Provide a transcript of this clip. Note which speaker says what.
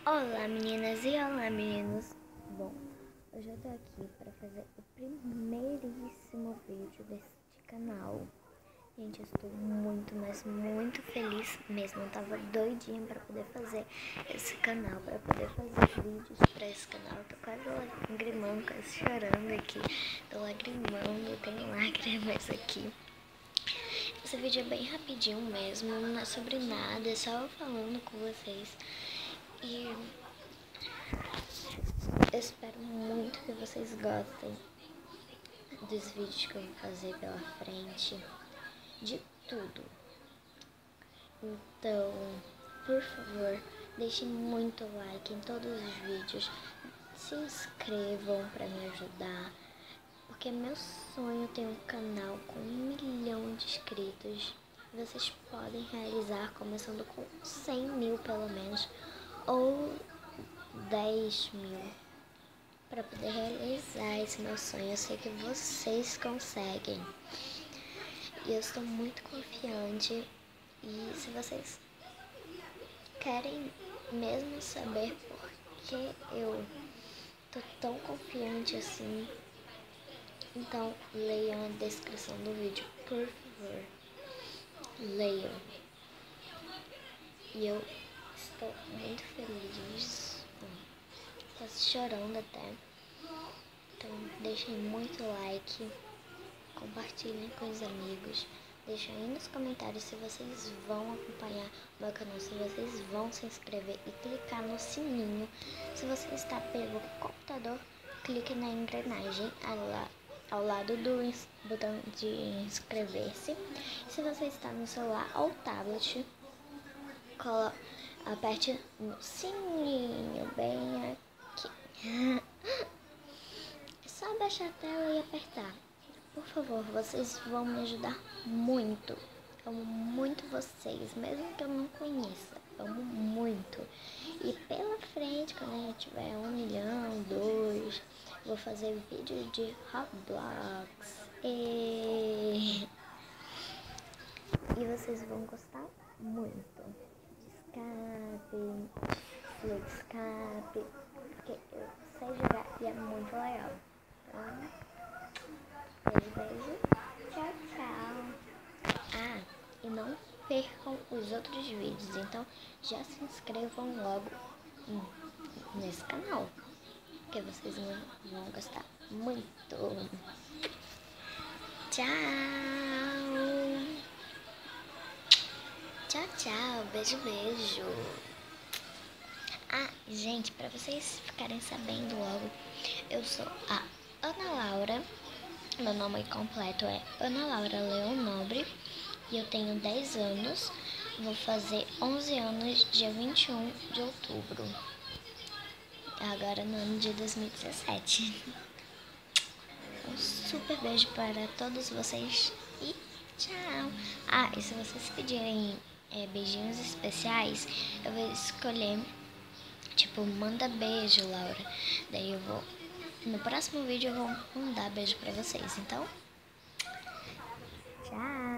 Speaker 1: Olá meninas e olá meninos. Bom, hoje eu tô aqui para fazer o primeiríssimo vídeo deste canal. Gente, eu estou muito, mas muito feliz mesmo. Eu tava doidinha para poder fazer esse canal, para poder fazer vídeos para esse canal. Eu tô quase lagrimando, quase chorando aqui. Tô lagrimando, tenho lágrimas aqui. Esse vídeo é bem rapidinho mesmo, não é sobre nada, é só eu falando com vocês. E eu espero muito que vocês gostem dos vídeos que eu vou fazer pela frente, de tudo. Então, por favor, deixem muito like em todos os vídeos, se inscrevam para me ajudar, porque é meu sonho ter um canal com 1 milhão de inscritos. Vocês podem realizar começando com 100 mil pelo menos, ou 10 mil. Para poder realizar esse meu sonho. Eu sei que vocês conseguem. E eu estou muito confiante. E se vocês querem mesmo saber por que eu tô tão confiante assim, então leiam a descrição do vídeo, por favor. Leiam. E eu estou muito feliz. Quase chorando até. Então deixem muito like, compartilhem com os amigos, deixem aí nos comentários se vocês vão acompanhar meu canal, se vocês vão se inscrever e clicar no sininho. Se você está pelo computador, clique na engrenagem ao lado do botão de inscrever-se. Se você está no celular ou tablet, aperte no sininho bem aqui. É só abaixar a tela e apertar. Por favor, vocês vão me ajudar muito. Amo muito vocês, mesmo que eu não conheça. Amo muito. E pela frente, quando a gente tiver 1 milhão, 2, vou fazer vídeo de Roblox. E vocês vão gostar muito. De escape, flow de escape, porque eu sei jogar e é muito legal. Então, beijo, tchau, tchau. Ah, e não percam os outros vídeos, então já se inscrevam logo nesse canal, que vocês vão gostar muito. Tchau. Tchau, tchau. Beijo, beijo. Ah, gente, pra vocês ficarem sabendo logo, eu sou a Ana Laura. Meu nome completo é Ana Laura Leão Nobre e eu tenho 10 anos. Vou fazer 11 anos dia 21 de outubro. Agora no ano de 2017. Um super beijo para todos vocês e tchau. Ah, e se vocês pedirem beijinhos especiais, eu vou escolher, tipo, manda beijo, Laura. Daí eu vou, no próximo vídeo eu vou mandar beijo pra vocês, então, tchau.